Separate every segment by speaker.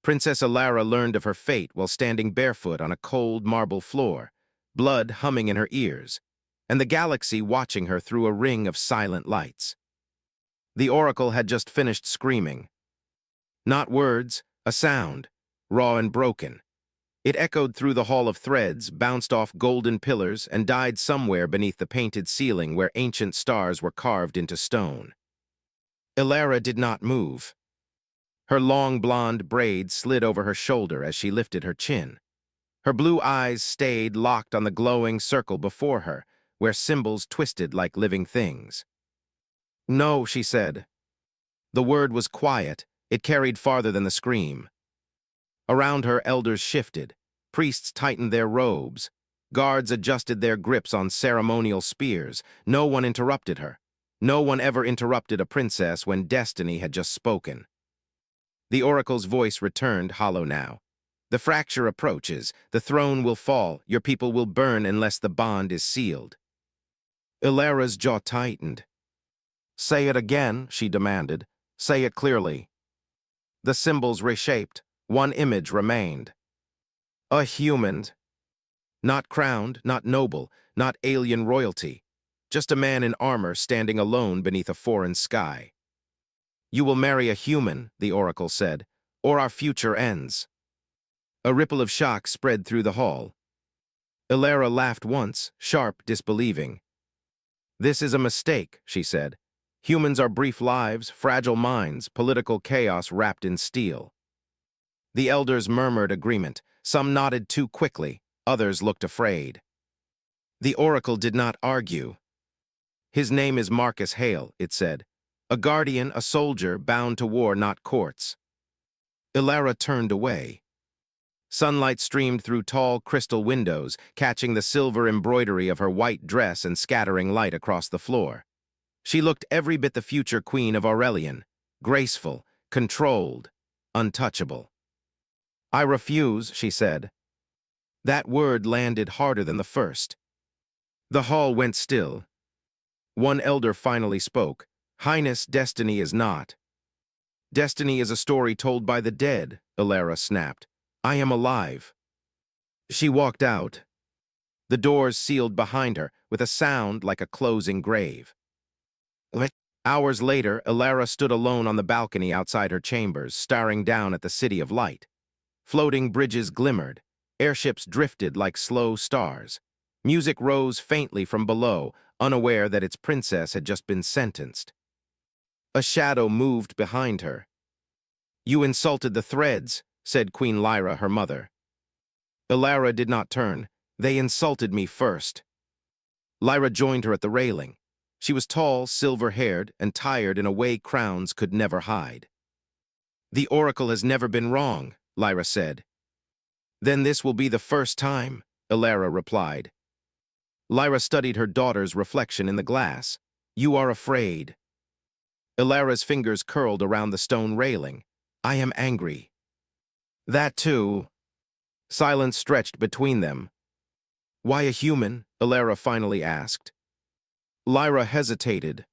Speaker 1: Princess Alara learned of her fate while standing barefoot on a cold marble floor, blood humming in her ears, and the galaxy watching her through a ring of silent lights. The oracle had just finished screaming. Not words, a sound, raw and broken. It echoed through the hall of threads, bounced off golden pillars, and died somewhere beneath the painted ceiling where ancient stars were carved into stone. Alara did not move. Her long blonde braids slid over her shoulder as she lifted her chin. Her blue eyes stayed locked on the glowing circle before her, where symbols twisted like living things. "No," she said. The word was quiet. It carried farther than the scream. Around her, elders shifted. Priests tightened their robes. Guards adjusted their grips on ceremonial spears. No one interrupted her. No one ever interrupted a princess when destiny had just spoken. The oracle's voice returned, hollow now. "The fracture approaches. The throne will fall. Your people will burn unless the bond is sealed." Alara's jaw tightened. "Say it again," she demanded. "Say it clearly." The symbols reshaped. One image remained. A human. Not crowned, not noble, not alien royalty. Just a man in armor standing alone beneath a foreign sky. "You will marry a human," the oracle said, "or our future ends." A ripple of shock spread through the hall. Alara laughed once, sharp, disbelieving. "This is a mistake," she said. "Humans are brief lives, fragile minds, political chaos wrapped in steel." The elders murmured agreement. Some nodded too quickly, others looked afraid. The oracle did not argue. "His name is Marcus Hale," it said. "A guardian, a soldier, bound to war, not courts." Alara turned away. Sunlight streamed through tall crystal windows, catching the silver embroidery of her white dress and scattering light across the floor. She looked every bit the future queen of Aurelian, graceful, controlled, untouchable. "I refuse," she said. That word landed harder than the first. The hall went still. One elder finally spoke. "Highness, destiny is not." "Destiny is a story told by the dead," Alara snapped. "I am alive." She walked out. The doors sealed behind her with a sound like a closing grave. Hours later, Alara stood alone on the balcony outside her chambers, staring down at the city of light. Floating bridges glimmered. Airships drifted like slow stars. Music rose faintly from below, unaware that its princess had just been sentenced. A shadow moved behind her. "You insulted the threads," said Queen Lyra, her mother. Alara did not turn. "They insulted me first." Lyra joined her at the railing. She was tall, silver-haired, and tired in a way crowns could never hide. "The oracle has never been wrong," Lyra said. "Then this will be the first time," Alara replied. Lyra studied her daughter's reflection in the glass. "You are afraid." Alara's fingers curled around the stone railing. "I am angry." "That too." Silence stretched between them. "Why a human?" Alara finally asked. Lyra hesitated.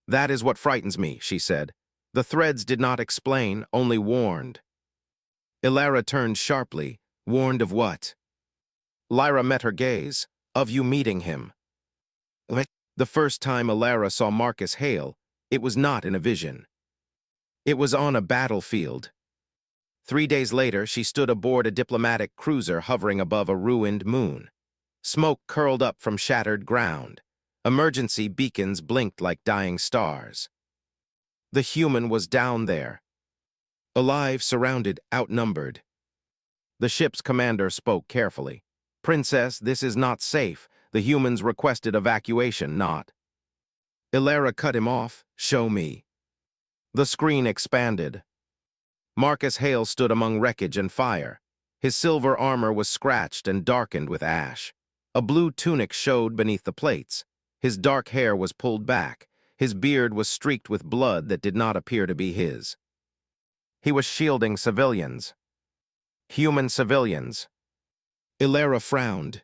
Speaker 1: "That is what frightens me," she said. "The threads did not explain, only warned." Alara turned sharply. "Warned of what?" Lyra met her gaze. "Of you meeting him." The first time Alara saw Marcus Hale, it was not in a vision. It was on a battlefield. 3 days later, she stood aboard a diplomatic cruiser hovering above a ruined moon. Smoke curled up from shattered ground. Emergency beacons blinked like dying stars. The human was down there. Alive, surrounded, outnumbered. The ship's commander spoke carefully. "Princess, this is not safe. The humans requested evacuation, not." Alara cut him off. "Show me." The screen expanded. Marcus Hale stood among wreckage and fire. His silver armor was scratched and darkened with ash. A blue tunic showed beneath the plates. His dark hair was pulled back. His beard was streaked with blood that did not appear to be his. He was shielding civilians. Human civilians. Alara frowned.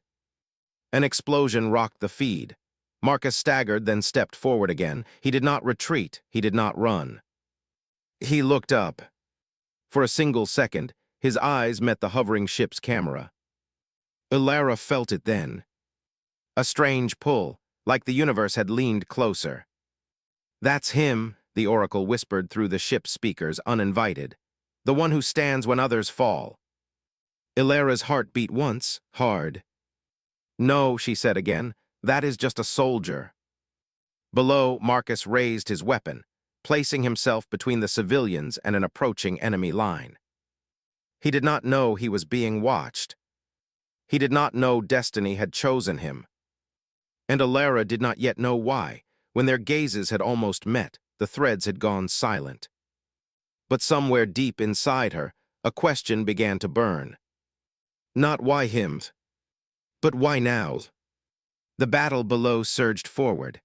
Speaker 1: An explosion rocked the feed. Marcus staggered, then stepped forward again. He did not retreat. He did not run. He looked up. For a single second, his eyes met the hovering ship's camera. Ilara felt it then. A strange pull, like the universe had leaned closer. "That's him," the Oracle whispered through the ship's speakers, uninvited. "The one who stands when others fall." Ilara's heart beat once, hard. "No," she said again, "that is just a soldier." Below, Marcus raised his weapon, placing himself between the civilians and an approaching enemy line. He did not know he was being watched. He did not know destiny had chosen him. And Ilara did not yet know why. When their gazes had almost met, the threads had gone silent. But somewhere deep inside her, a question began to burn. Not why him, but why now? The battle below surged forward,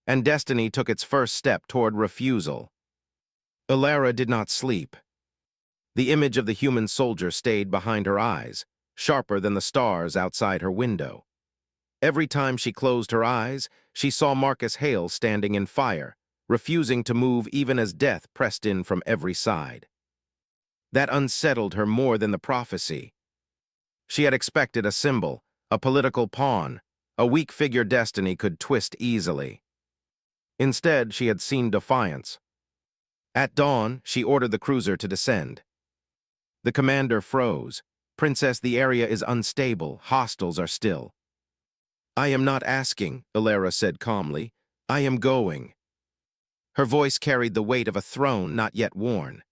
Speaker 1: and destiny took its first step toward refusal. Ilara did not sleep. The image of the human soldier stayed behind her eyes, sharper than the stars outside her window. Every time she closed her eyes, she saw Marcus Hale standing in fire, refusing to move even as death pressed in from every side. That unsettled her more than the prophecy. She had expected a symbol, a political pawn, a weak figure destiny could twist easily. Instead, she had seen defiance. At dawn, she ordered the cruiser to descend. The commander froze. "Princess, the area is unstable. Hostiles are still." "I am not asking," Ilara said calmly. "I am going." Her voice carried the weight of a throne not yet worn.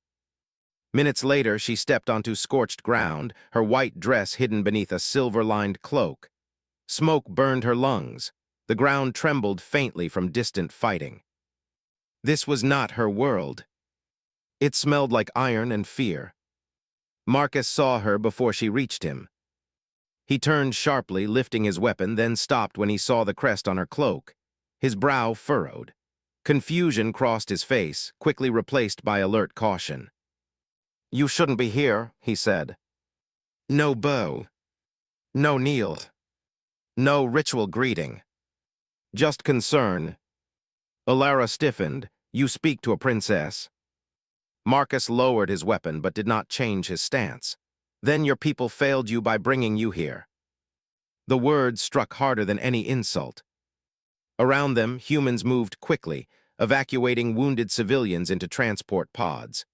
Speaker 1: Minutes later, she stepped onto scorched ground, her white dress hidden beneath a silver-lined cloak. Smoke burned her lungs. The ground trembled faintly from distant fighting. This was not her world. It smelled like iron and fear. Marcus saw her before she reached him. He turned sharply, lifting his weapon, then stopped when he saw the crest on her cloak. His brow furrowed. Confusion crossed his face, quickly replaced by alert caution. "You shouldn't be here," he said. "No bow. No kneel. No ritual greeting. Just concern." Ilara stiffened. "You speak to a princess." Marcus lowered his weapon but did not change his stance. "Then your people failed you by bringing you here." The words struck harder than any insult. Around them, humans moved quickly, evacuating wounded civilians into transport pods.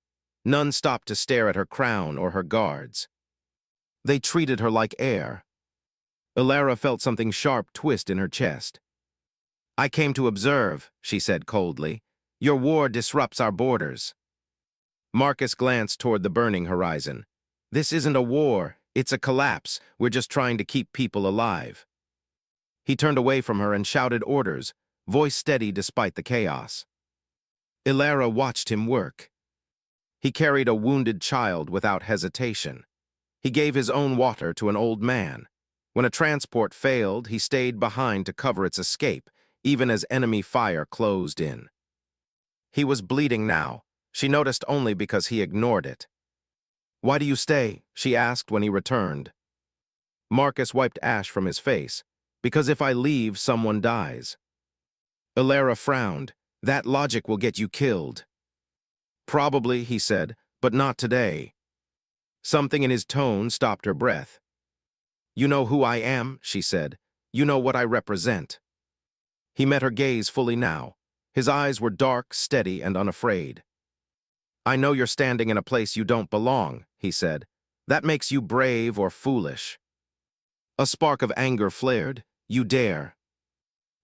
Speaker 1: None stopped to stare at her crown or her guards. They treated her like air. Ilara felt something sharp twist in her chest. "I came to observe," she said coldly. "Your war disrupts our borders." Marcus glanced toward the burning horizon. "This isn't a war, it's a collapse. We're just trying to keep people alive." He turned away from her and shouted orders, voice steady despite the chaos. Ilara watched him work. He carried a wounded child without hesitation. He gave his own water to an old man. When a transport failed, he stayed behind to cover its escape, even as enemy fire closed in. He was bleeding now. She noticed only because he ignored it. "Why do you stay?" she asked when he returned. Marcus wiped ash from his face. "Because if I leave, someone dies." Ilara frowned. "That logic will get you killed." "Probably," he said, "but not today." Something in his tone stopped her breath. "You know who I am," she said. "You know what I represent." He met her gaze fully now. His eyes were dark, steady, and unafraid. "I know you're standing in a place you don't belong," he said. "That makes you brave or foolish." A spark of anger flared. "You dare."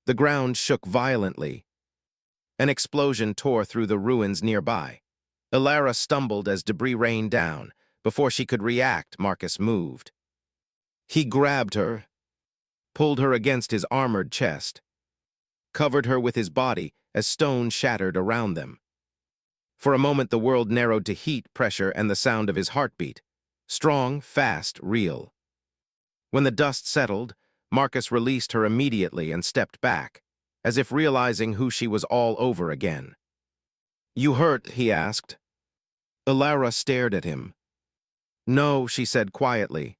Speaker 1: The ground shook violently. An explosion tore through the ruins nearby. Ilara stumbled as debris rained down. Before she could react, Marcus moved. He grabbed her, pulled her against his armored chest, covered her with his body as stone shattered around them. For a moment, the world narrowed to heat, pressure, and the sound of his heartbeat. Strong, fast, real. When the dust settled, Marcus released her immediately and stepped back, as if realizing who she was all over again. "You hurt?" he asked. Ilara stared at him. "No," she said quietly.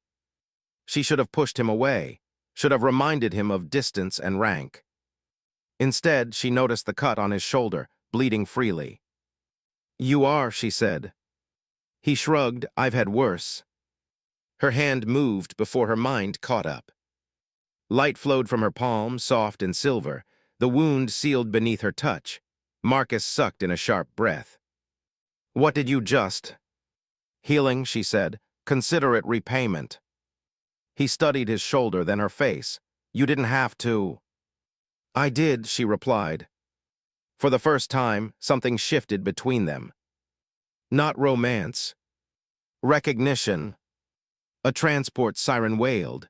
Speaker 1: She should have pushed him away, should have reminded him of distance and rank. Instead, she noticed the cut on his shoulder, bleeding freely. "You are," she said. He shrugged. I've had worse. Her hand moved before her mind caught up. Light flowed from her palm, soft and silver, the wound sealed beneath her touch. Marcus sucked in a sharp breath. What did you just? Healing, she said. Consider it repayment. He studied his shoulder, then her face. You didn't have to. I did, she replied. For the first time, something shifted between them. Not romance. Recognition. A transport siren wailed.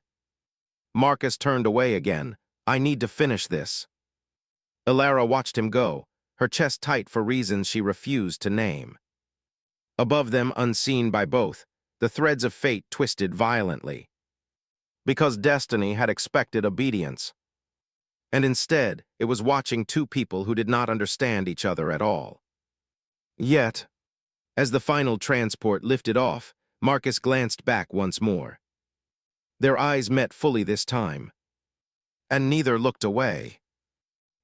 Speaker 1: Marcus turned away again. I need to finish this. Ilara watched him go, her chest tight for reasons she refused to name. Above them, unseen by both, the threads of fate twisted violently. Because destiny had expected obedience. And instead, it was watching two people who did not understand each other at all. Yet, as the final transport lifted off, Marcus glanced back once more. Their eyes met fully this time, and neither looked away.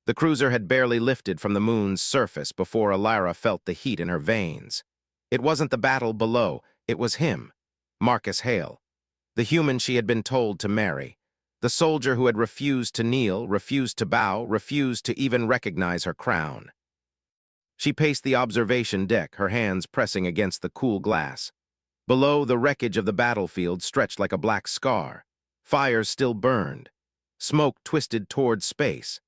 Speaker 1: The cruiser had barely lifted from the moon's surface before Ilara felt the heat in her veins. It wasn't the battle below, it was him, Marcus Hale, the human she had been told to marry, the soldier who had refused to kneel, refused to bow, refused to even recognize her crown. She paced the observation deck, her hands pressing against the cool glass. Below, the wreckage of the battlefield stretched like a black scar. Fires still burned. Smoke twisted toward space.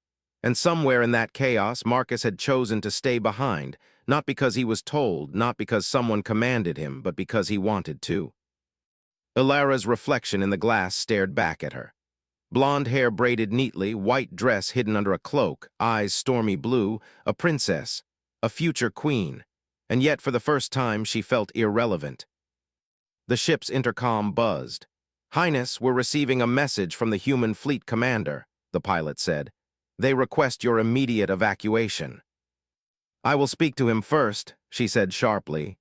Speaker 1: And somewhere in that chaos, Marcus had chosen to stay behind, not because he was told, not because someone commanded him, but because he wanted to. Ilara's reflection in the glass stared back at her. Blonde hair braided neatly, white dress hidden under a cloak, eyes stormy blue, a princess, a future queen, and yet for the first time she felt irrelevant. The ship's intercom buzzed. Highness, we're receiving a message from the human fleet commander, the pilot said. They request your immediate evacuation. I will speak to him first, she said sharply.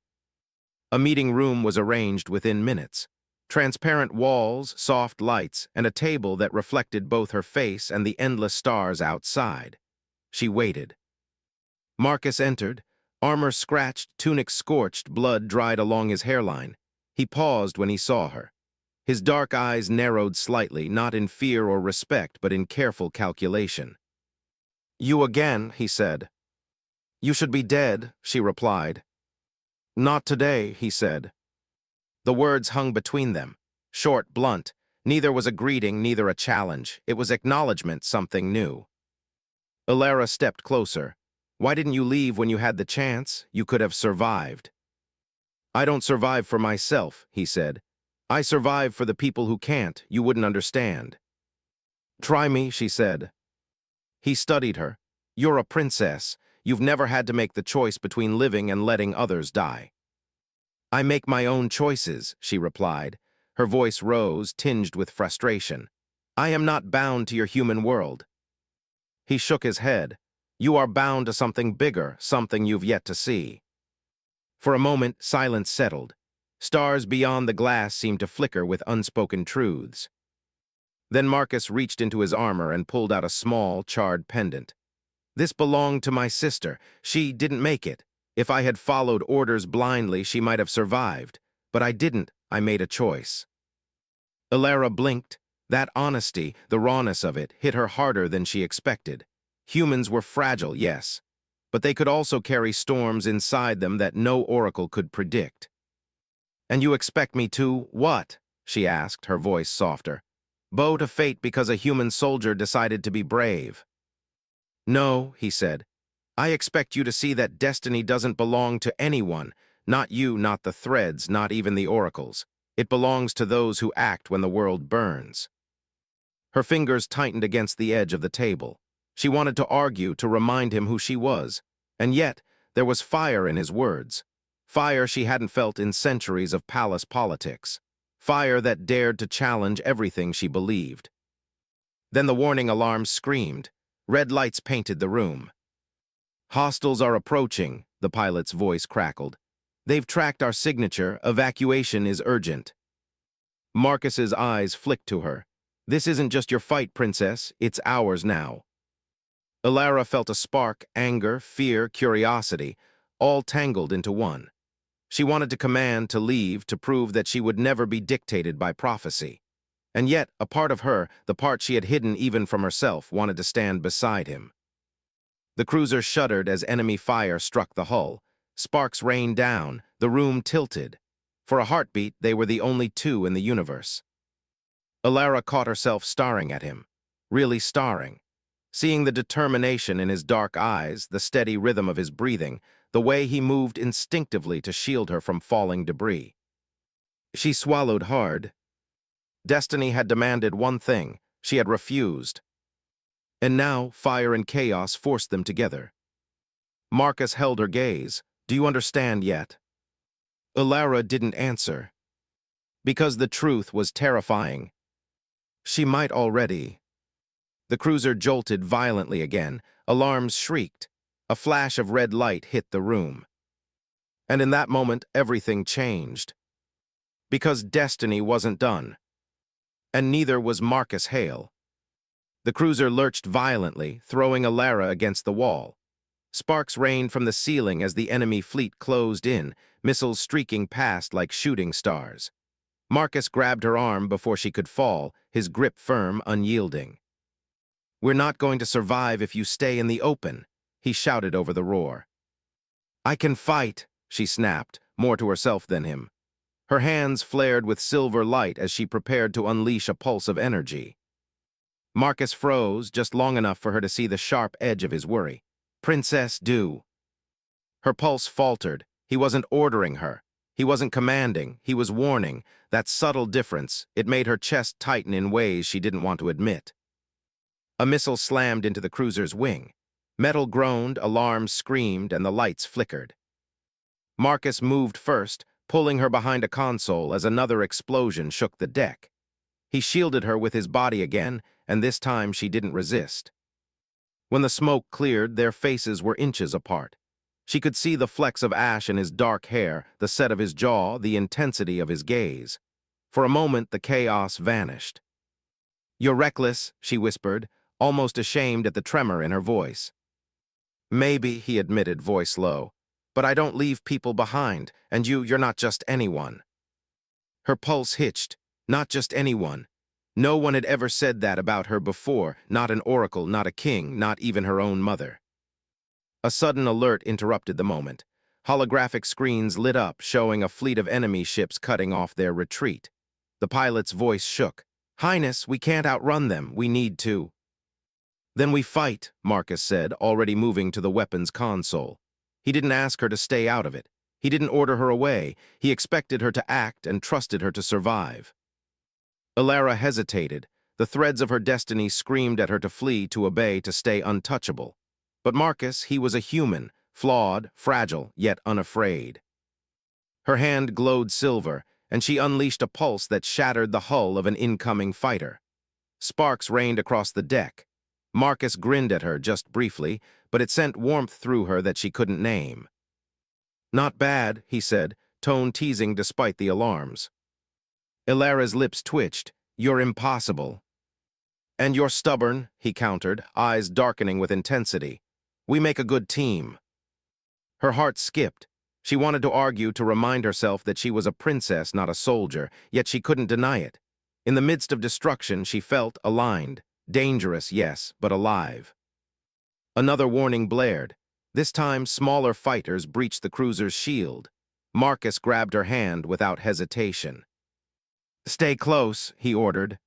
Speaker 1: A meeting room was arranged within minutes. Transparent walls, soft lights, and a table that reflected both her face and the endless stars outside. She waited. Marcus entered, armor scratched, tunic scorched, blood dried along his hairline. He paused when he saw her. His dark eyes narrowed slightly, not in fear or respect, but in careful calculation. You again, he said. You should be dead, she replied. Not today, he said. The words hung between them, short, blunt. Neither was a greeting, neither a challenge. It was acknowledgement, something new. Ilara stepped closer. Why didn't you leave when you had the chance? You could have survived. I don't survive for myself, he said. I survive for the people who can't. You wouldn't understand. Try me, she said. He studied her. You're a princess. You've never had to make the choice between living and letting others die. I make my own choices, she replied. Her voice rose, tinged with frustration. I am not bound to your human world. He shook his head. You are bound to something bigger, something you've yet to see. For a moment, silence settled. Stars beyond the glass seemed to flicker with unspoken truths. Then Marcus reached into his armor and pulled out a small, charred pendant. This belonged to my sister. She didn't make it. If I had followed orders blindly, she might have survived. But I didn't. I made a choice. Ilara blinked. That honesty, the rawness of it, hit her harder than she expected. Humans were fragile, yes, but they could also carry storms inside them that no oracle could predict. And you expect me to, what? She asked, her voice softer. Bow to fate because a human soldier decided to be brave. No, he said. I expect you to see that destiny doesn't belong to anyone, not you, not the threads, not even the oracles. It belongs to those who act when the world burns. Her fingers tightened against the edge of the table. She wanted to argue, to remind him who she was, and yet there was fire in his words. Fire she hadn't felt in centuries of palace politics. Fire that dared to challenge everything she believed. Then the warning alarm screamed. Red lights painted the room. Hostiles are approaching, the pilot's voice crackled. They've tracked our signature. Evacuation is urgent. Marcus's eyes flicked to her. This isn't just your fight, princess. It's ours now. Ilara felt a spark, anger, fear, curiosity, all tangled into one. She wanted to command to leave to prove that she would never be dictated by prophecy. And yet, a part of her, the part she had hidden even from herself, wanted to stand beside him. The cruiser shuddered as enemy fire struck the hull. Sparks rained down, the room tilted. For a heartbeat, they were the only two in the universe. Alara caught herself staring at him, really staring. Seeing the determination in his dark eyes, the steady rhythm of his breathing, the way he moved instinctively to shield her from falling debris. She swallowed hard. Destiny had demanded one thing. She had refused. And now, fire and chaos forced them together. Marcus held her gaze. Do you understand yet? Alara didn't answer. Because the truth was terrifying. She might already. The cruiser jolted violently again. Alarms shrieked. A flash of red light hit the room. And in that moment, everything changed. Because destiny wasn't done. And neither was Marcus Hale. The cruiser lurched violently, throwing Alara against the wall. Sparks rained from the ceiling as the enemy fleet closed in, missiles streaking past like shooting stars. Marcus grabbed her arm before she could fall, his grip firm, unyielding. "We're not going to survive if you stay in the open," he shouted over the roar. "I can fight," she snapped, more to herself than him. Her hands flared with silver light as she prepared to unleash a pulse of energy. Marcus froze just long enough for her to see the sharp edge of his worry. "Princess, do." Her pulse faltered. He wasn't ordering her. He wasn't commanding. He was warning. That subtle difference, it made her chest tighten in ways she didn't want to admit. A missile slammed into the cruiser's wing. Metal groaned, alarms screamed, and the lights flickered. Marcus moved first, pulling her behind a console as another explosion shook the deck. He shielded her with his body again, and this time she didn't resist. When the smoke cleared, their faces were inches apart. She could see the flecks of ash in his dark hair, the set of his jaw, the intensity of his gaze. For a moment, the chaos vanished. "You're reckless," she whispered, almost ashamed at the tremor in her voice. "Maybe," he admitted, voice low, "but I don't leave people behind, and you're not just anyone." Her pulse hitched. Not just anyone. No one had ever said that about her before, not an oracle, not a king, not even her own mother. A sudden alert interrupted the moment. Holographic screens lit up, showing a fleet of enemy ships cutting off their retreat. The pilot's voice shook. "Highness, we can't outrun them. We need to." "Then we fight," Marcus said, already moving to the weapons console. He didn't ask her to stay out of it. He didn't order her away. He expected her to act and trusted her to survive. Alara hesitated. The threads of her destiny screamed at her to flee, to obey, to stay untouchable. But Marcus, he was a human, flawed, fragile, yet unafraid. Her hand glowed silver, and she unleashed a pulse that shattered the hull of an incoming fighter. Sparks rained across the deck. Marcus grinned at her just briefly, but it sent warmth through her that she couldn't name. "Not bad," he said, tone teasing despite the alarms. Alara's lips twitched. "You're impossible." "And you're stubborn," he countered, eyes darkening with intensity. "We make a good team." Her heart skipped. She wanted to argue, to remind herself that she was a princess, not a soldier, yet she couldn't deny it. In the midst of destruction, she felt aligned. Dangerous, yes, but alive. Another warning blared. This time, smaller fighters breached the cruiser's shield. Marcus grabbed her hand without hesitation. "Stay close," he ordered.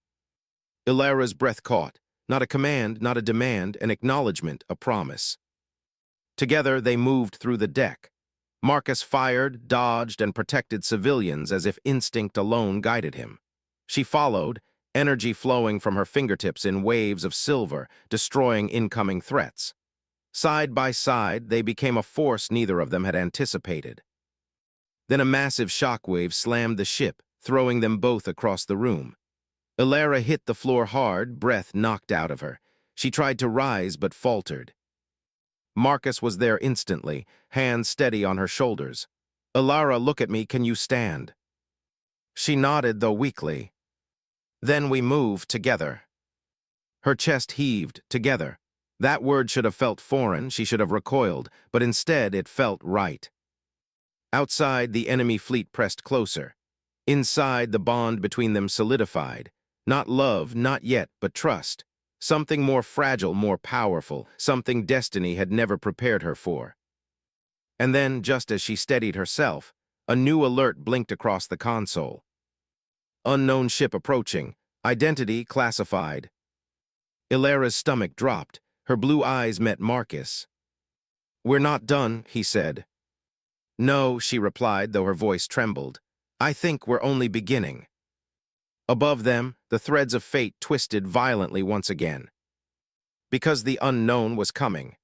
Speaker 1: Alara's breath caught. Not a command, not a demand, an acknowledgement, a promise. Together, they moved through the deck. Marcus fired, dodged, and protected civilians as if instinct alone guided him. She followed, energy flowing from her fingertips in waves of silver, destroying incoming threats. Side by side, they became a force neither of them had anticipated. Then a massive shockwave slammed the ship, throwing them both across the room. Alara hit the floor hard, breath knocked out of her. She tried to rise but faltered. Marcus was there instantly, hands steady on her shoulders. "Alara, look at me, can you stand?" She nodded, though weakly. "Then we move together." Her chest heaved, together. That word should have felt foreign, she should have recoiled, but instead it felt right. Outside, the enemy fleet pressed closer. Inside, the bond between them solidified. Not love, not yet, but trust. Something more fragile, more powerful, something destiny had never prepared her for. And then, just as she steadied herself, a new alert blinked across the console. Unknown ship approaching. Identity classified. Ilara's stomach dropped. Her blue eyes met Marcus. "We're not done," he said. "No," she replied, though her voice trembled. "I think we're only beginning." Above them, the threads of fate twisted violently once again. Because the unknown was coming.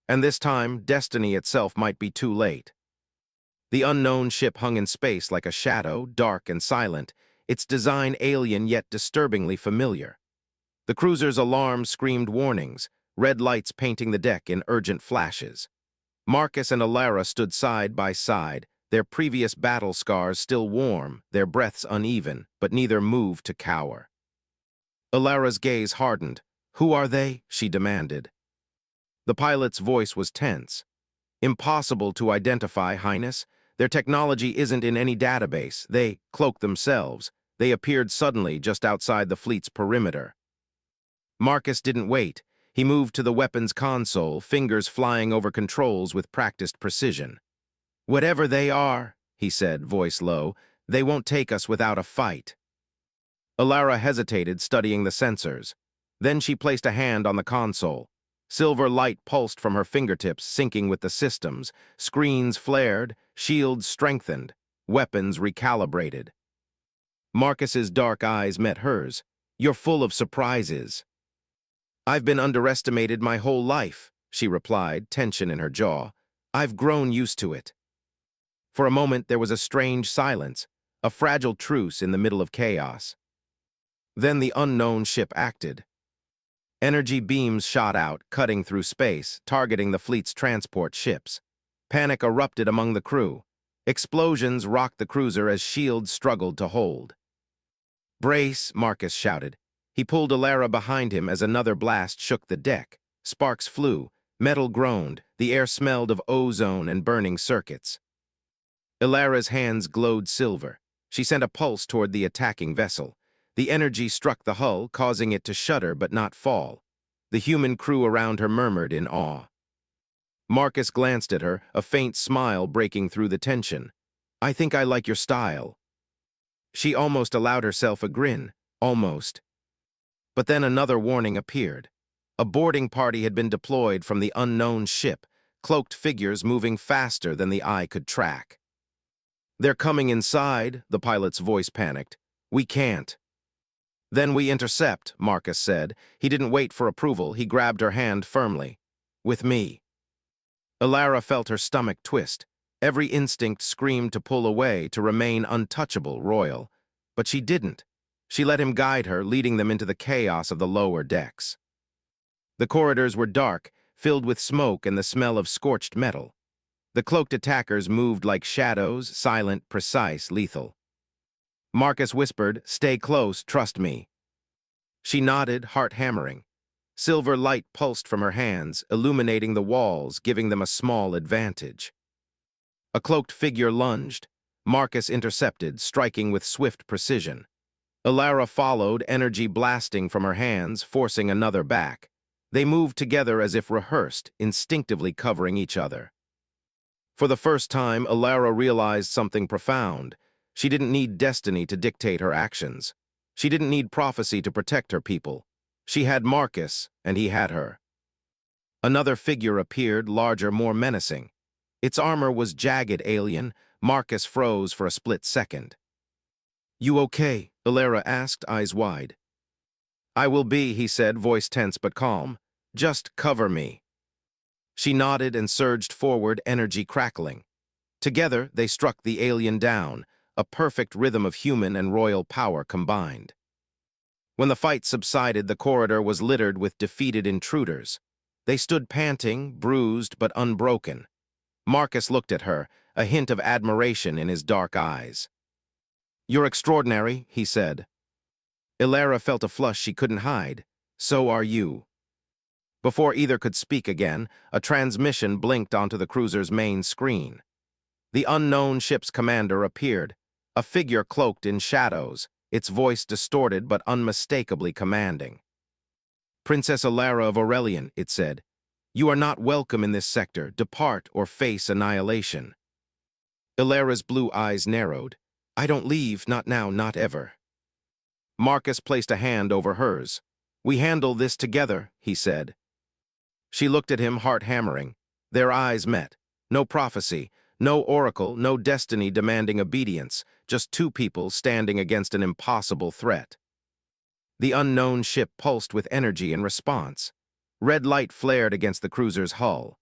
Speaker 1: And this time, destiny itself might be too late. The unknown ship hung in space like a shadow, dark and silent, its design alien yet disturbingly familiar. The cruiser's alarm screamed warnings, red lights painting the deck in urgent flashes. Marcus and Ilara stood side by side, their previous battle scars still warm, their breaths uneven, but neither moved to cower. Ilara's gaze hardened. "Who are they?" she demanded. The pilot's voice was tense. "Impossible to identify, Highness. Their technology isn't in any database. They cloaked themselves. They appeared suddenly just outside the fleet's perimeter." Marcus didn't wait. He moved to the weapons console, fingers flying over controls with practiced precision. "Whatever they are," he said, voice low, "they won't take us without a fight." Ilara hesitated, studying the sensors. Then she placed a hand on the console. Silver light pulsed from her fingertips, syncing with the systems. Screens flared, shields strengthened, weapons recalibrated. Marcus's dark eyes met hers. "You're full of surprises." "I've been underestimated my whole life," she replied, tension in her jaw. "I've grown used to it." For a moment there was a strange silence, a fragile truce in the middle of chaos. Then the unknown ship acted. Energy beams shot out, cutting through space, targeting the fleet's transport ships. Panic erupted among the crew. Explosions rocked the cruiser as shields struggled to hold. "Brace," Marcus shouted. He pulled Ilara behind him as another blast shook the deck. Sparks flew, metal groaned, the air smelled of ozone and burning circuits. Ilara's hands glowed silver. She sent a pulse toward the attacking vessel. The energy struck the hull, causing it to shudder but not fall. The human crew around her murmured in awe. Marcus glanced at her, a faint smile breaking through the tension. "I think I like your style." She almost allowed herself a grin. Almost. But then another warning appeared. A boarding party had been deployed from the unknown ship, cloaked figures moving faster than the eye could track. "They're coming inside," the pilot's voice panicked. "We can't." "Then we intercept," Marcus said. He didn't wait for approval. He grabbed her hand firmly. "With me." Ilara felt her stomach twist. Every instinct screamed to pull away, to remain untouchable, royal. But she didn't. She let him guide her, leading them into the chaos of the lower decks. The corridors were dark, filled with smoke and the smell of scorched metal. The cloaked attackers moved like shadows, silent, precise, lethal. Marcus whispered, "Stay close, trust me." She nodded, heart hammering. Silver light pulsed from her hands, illuminating the walls, giving them a small advantage. A cloaked figure lunged. Marcus intercepted, striking with swift precision. Ilara followed, energy blasting from her hands, forcing another back. They moved together as if rehearsed, instinctively covering each other. For the first time, Ilara realized something profound. She didn't need destiny to dictate her actions. She didn't need prophecy to protect her people. She had Marcus, and he had her. Another figure appeared, larger, more menacing. Its armor was jagged alien. Marcus froze for a split second. "You okay?" Ilara asked, eyes wide. "I will be," he said, voice tense but calm. "Just cover me." She nodded and surged forward, energy crackling. Together, they struck the alien down, a perfect rhythm of human and royal power combined. When the fight subsided, the corridor was littered with defeated intruders. They stood panting, bruised but unbroken. Marcus looked at her, a hint of admiration in his dark eyes. "You're extraordinary," he said. Ilara felt a flush she couldn't hide. "So are you." Before either could speak again, a transmission blinked onto the cruiser's main screen. The unknown ship's commander appeared, a figure cloaked in shadows, its voice distorted but unmistakably commanding. "Princess Alara of Aurelian," it said, "you are not welcome in this sector. Depart or face annihilation." Alara's blue eyes narrowed. "I don't leave, not now, not ever." Marcus placed a hand over hers. "We handle this together," he said. She looked at him, heart hammering. Their eyes met. No prophecy, no oracle, no destiny demanding obedience, just two people standing against an impossible threat. The unknown ship pulsed with energy in response. Red light flared against the cruiser's hull.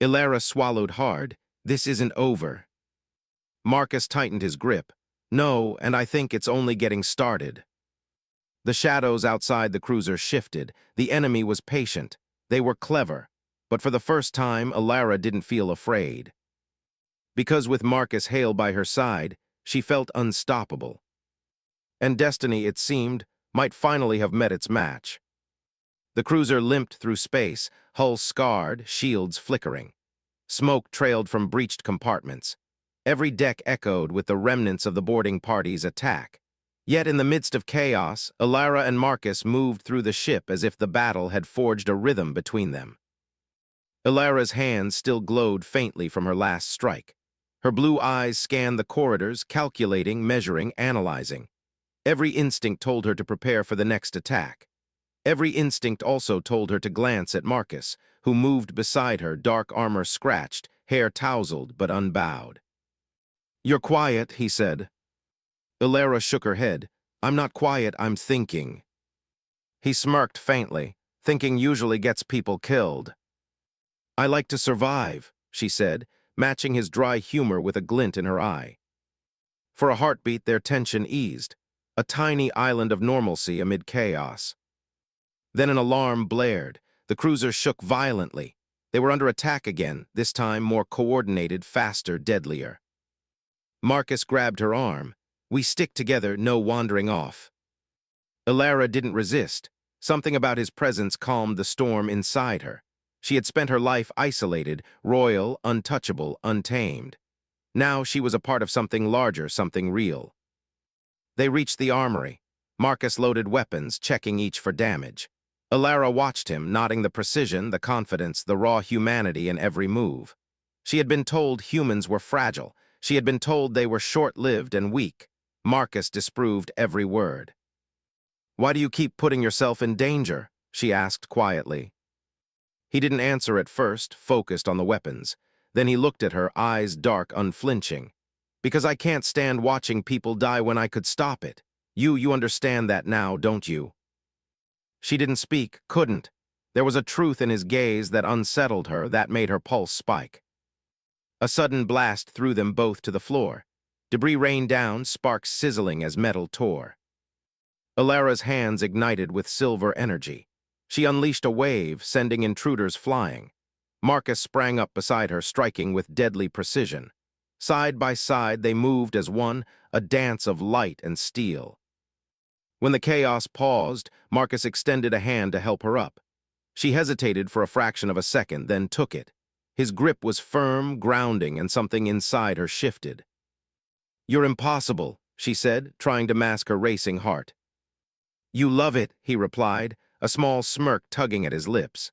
Speaker 1: Alara swallowed hard. "This isn't over." Marcus tightened his grip. "No, and I think it's only getting started." The shadows outside the cruiser shifted. The enemy was patient. They were clever. But for the first time, Alara didn't feel afraid. Because with Marcus Hale by her side, she felt unstoppable. And destiny, it seemed, might finally have met its match. The cruiser limped through space, hull scarred, shields flickering. Smoke trailed from breached compartments. Every deck echoed with the remnants of the boarding party's attack. Yet in the midst of chaos, Alara and Marcus moved through the ship as if the battle had forged a rhythm between them. Alara's hands still glowed faintly from her last strike. Her blue eyes scanned the corridors, calculating, measuring, analyzing. Every instinct told her to prepare for the next attack. Every instinct also told her to glance at Marcus, who moved beside her, dark armor scratched, hair tousled but unbowed. "You're quiet," he said. Alara shook her head. "I'm not quiet, I'm thinking." He smirked faintly. "Thinking usually gets people killed." "I like to survive," she said, matching his dry humor with a glint in her eye. For a heartbeat, their tension eased, a tiny island of normalcy amid chaos. Then an alarm blared. The cruiser shook violently. They were under attack again, this time more coordinated, faster, deadlier. Marcus grabbed her arm. "We stick together, no wandering off." Alara didn't resist. Something about his presence calmed the storm inside her. She had spent her life isolated, royal, untouchable, untamed. Now she was a part of something larger, something real. They reached the armory. Marcus loaded weapons, checking each for damage. Alara watched him, nodding the precision, the confidence, the raw humanity in every move. She had been told humans were fragile. She had been told they were short-lived and weak. Marcus disproved every word. "Why do you keep putting yourself in danger?" she asked quietly. He didn't answer at first, focused on the weapons. Then he looked at her, eyes dark, unflinching. "Because I can't stand watching people die when I could stop it. You understand that now, don't you?" She didn't speak, couldn't. There was a truth in his gaze that unsettled her, that made her pulse spike. A sudden blast threw them both to the floor. Debris rained down, sparks sizzling as metal tore. Alara's hands ignited with silver energy. She unleashed a wave, sending intruders flying. Marcus sprang up beside her, striking with deadly precision. Side by side, they moved as one, a dance of light and steel. When the chaos paused, Marcus extended a hand to help her up. She hesitated for a fraction of a second, then took it. His grip was firm, grounding, and something inside her shifted. "You're impossible," she said, trying to mask her racing heart. "You love it," he replied, a small smirk tugging at his lips.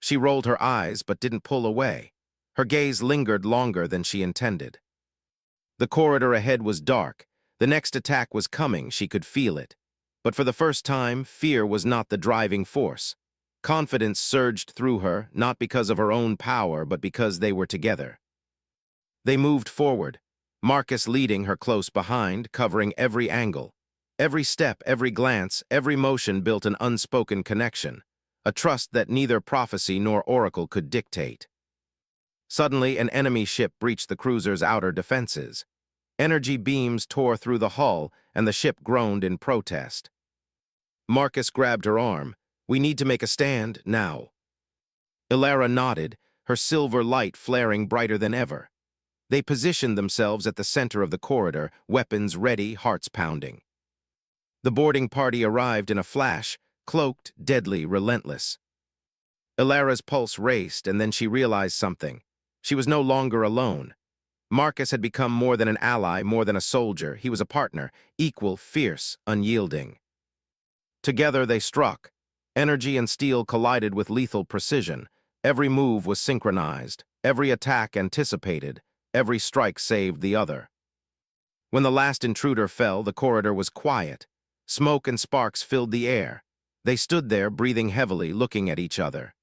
Speaker 1: She rolled her eyes but didn't pull away. Her gaze lingered longer than she intended. The corridor ahead was dark. The next attack was coming, she could feel it. But for the first time, fear was not the driving force. Confidence surged through her, not because of her own power, but because they were together. They moved forward, Marcus leading her close behind, covering every angle. Every step, every glance, every motion built an unspoken connection, a trust that neither prophecy nor oracle could dictate. Suddenly, an enemy ship breached the cruiser's outer defenses. Energy beams tore through the hull, and the ship groaned in protest. Marcus grabbed her arm. "We need to make a stand, now." Alara nodded, her silver light flaring brighter than ever. They positioned themselves at the center of the corridor, weapons ready, hearts pounding. The boarding party arrived in a flash, cloaked, deadly, relentless. Alara's pulse raced, and then she realized something. She was no longer alone. Marcus had become more than an ally, more than a soldier. He was a partner, equal, fierce, unyielding. Together they struck. Energy and steel collided with lethal precision. Every move was synchronized, every attack anticipated, every strike saved the other. When the last intruder fell, the corridor was quiet. Smoke and sparks filled the air. They stood there, breathing heavily, looking at each other.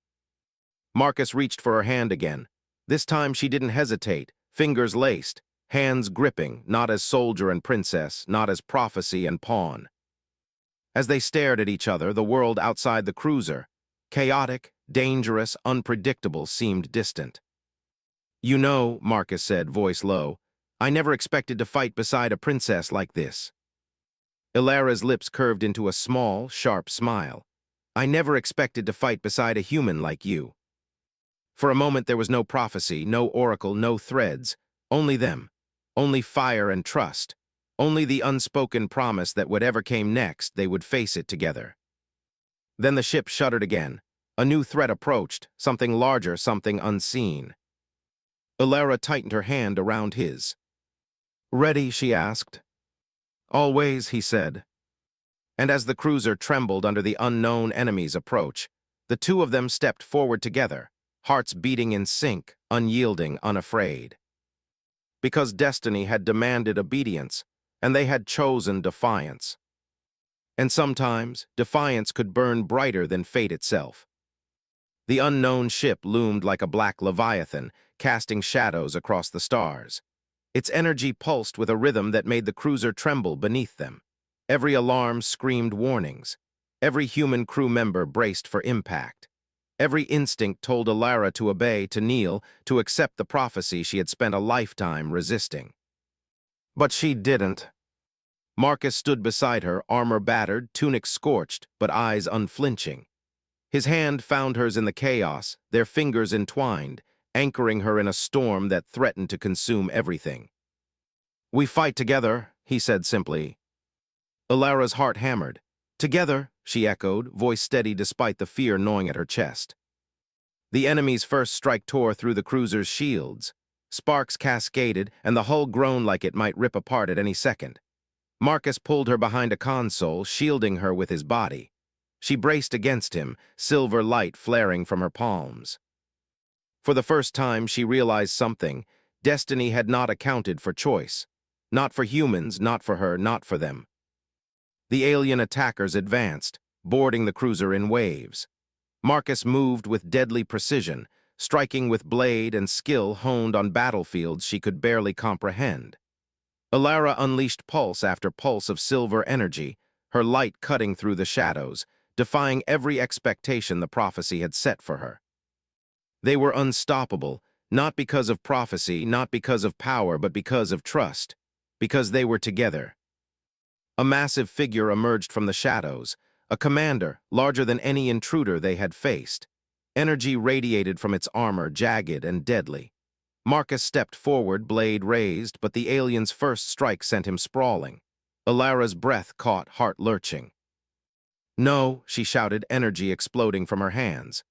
Speaker 1: Marcus reached for her hand again. This time she didn't hesitate, fingers laced, hands gripping, not as soldier and princess, not as prophecy and pawn. As they stared at each other, the world outside the cruiser, chaotic, dangerous, unpredictable, seemed distant. "You know," Marcus said, voice low, "I never expected to fight beside a princess like this." Ilara's lips curved into a small, sharp smile. "I never expected to fight beside a human like you." For a moment there was no prophecy, no oracle, no threads, only them, only fire and trust, only the unspoken promise that whatever came next, they would face it together. Then the ship shuddered again. A new threat approached, something larger, something unseen. Ilara tightened her hand around his. "Ready?" she asked. "Always," he said. And as the cruiser trembled under the unknown enemy's approach, the two of them stepped forward together, hearts beating in sync, unyielding, unafraid. Because destiny had demanded obedience, and they had chosen defiance. And sometimes, defiance could burn brighter than fate itself. The unknown ship loomed like a black leviathan, casting shadows across the stars. Its energy pulsed with a rhythm that made the cruiser tremble beneath them. Every alarm screamed warnings. Every human crew member braced for impact. Every instinct told Ilara to obey, to kneel, to accept the prophecy she had spent a lifetime resisting. But she didn't. Marcus stood beside her, armor battered, tunic scorched, but eyes unflinching. His hand found hers in the chaos, their fingers entwined, anchoring her in a storm that threatened to consume everything. "We fight together," he said simply. Ilara's heart hammered. "Together," she echoed, voice steady despite the fear gnawing at her chest. The enemy's first strike tore through the cruiser's shields. Sparks cascaded, and the hull groaned like it might rip apart at any second. Marcus pulled her behind a console, shielding her with his body. She braced against him, silver light flaring from her palms. For the first time, she realized something. Destiny had not accounted for choice. Not for humans, not for her, not for them. The alien attackers advanced, boarding the cruiser in waves. Marcus moved with deadly precision, striking with blade and skill honed on battlefields she could barely comprehend. Ilara unleashed pulse after pulse of silver energy, her light cutting through the shadows, defying every expectation the prophecy had set for her. They were unstoppable, not because of prophecy, not because of power, but because of trust, because they were together. A massive figure emerged from the shadows, a commander, larger than any intruder they had faced. Energy radiated from its armor, jagged and deadly. Marcus stepped forward, blade raised, but the alien's first strike sent him sprawling. Ilara's breath caught, heart lurching. "No," she shouted, energy exploding from her hands.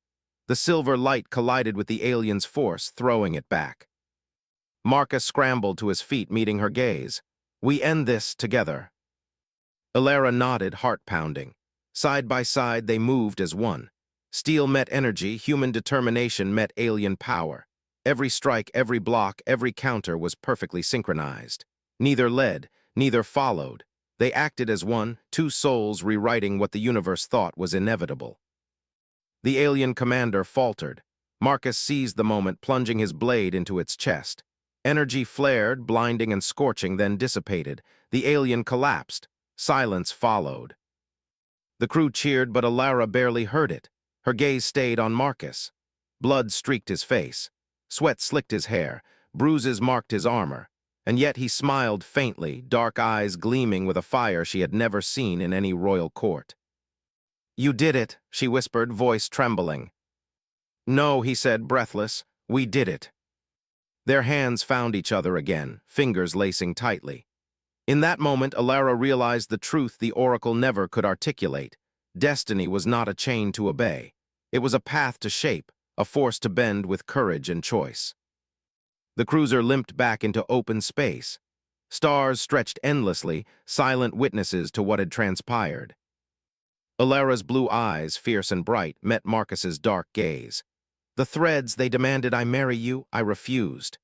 Speaker 1: The silver light collided with the alien's force, throwing it back. Marcus scrambled to his feet, meeting her gaze. "We end this together." Ilara nodded, heart pounding. Side by side, they moved as one. Steel met energy, human determination met alien power. Every strike, every block, every counter was perfectly synchronized. Neither led, neither followed. They acted as one, two souls rewriting what the universe thought was inevitable. The alien commander faltered. Marcus seized the moment, plunging his blade into its chest. Energy flared, blinding and scorching, then dissipated. The alien collapsed. Silence followed. The crew cheered, but Ilara barely heard it. Her gaze stayed on Marcus. Blood streaked his face. Sweat slicked his hair. Bruises marked his armor. And yet he smiled faintly, dark eyes gleaming with a fire she had never seen in any royal court. "You did it," she whispered, voice trembling. "No," he said, breathless. "We did it." Their hands found each other again, fingers lacing tightly. In that moment, Ilara realized the truth the oracle never could articulate. Destiny was not a chain to obey. It was a path to shape, a force to bend with courage and choice. The cruiser limped back into open space. Stars stretched endlessly, silent witnesses to what had transpired. Alara's blue eyes, fierce and bright, met Marcus's dark gaze. The threads, they demanded I marry you, I refused.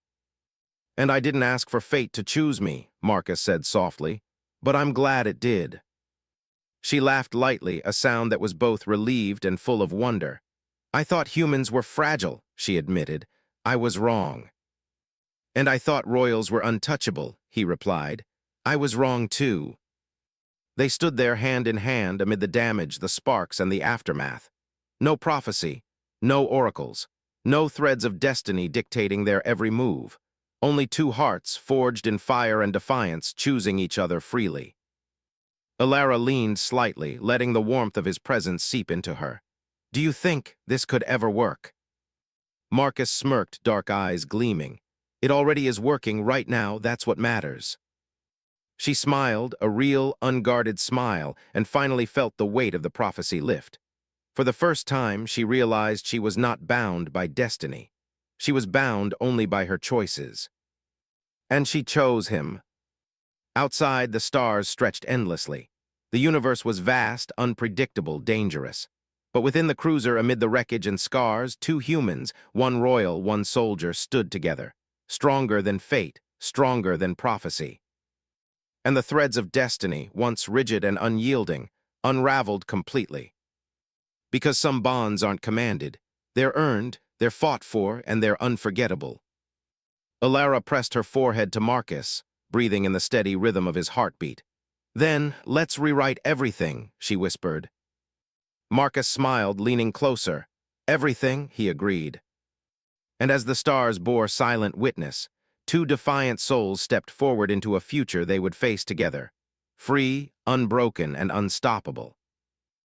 Speaker 1: And I didn't ask for fate to choose me, Marcus said softly, but I'm glad it did. She laughed lightly, a sound that was both relieved and full of wonder. I thought humans were fragile, she admitted. I was wrong. And I thought royals were untouchable, he replied. I was wrong too. They stood there hand in hand amid the damage, the sparks, and the aftermath. No prophecy, no oracles, no threads of destiny dictating their every move. Only two hearts, forged in fire and defiance, choosing each other freely. Alara leaned slightly, letting the warmth of his presence seep into her. Do you think this could ever work? Marcus smirked, dark eyes gleaming. It already is working right now, that's what matters. She smiled, a real, unguarded smile, and finally felt the weight of the prophecy lift. For the first time, she realized she was not bound by destiny. She was bound only by her choices. And she chose him. Outside, the stars stretched endlessly. The universe was vast, unpredictable, dangerous. But within the cruiser, amid the wreckage and scars, two humans, one royal, one soldier, stood together. Stronger than fate, stronger than prophecy. And the threads of destiny, once rigid and unyielding, unraveled completely. Because some bonds aren't commanded. They're earned, they're fought for, and they're unforgettable. Alara pressed her forehead to Marcus, breathing in the steady rhythm of his heartbeat. Then, let's rewrite everything, she whispered. Marcus smiled, leaning closer. Everything, he agreed. And as the stars bore silent witness, two defiant souls stepped forward into a future they would face together. Free, unbroken, and unstoppable.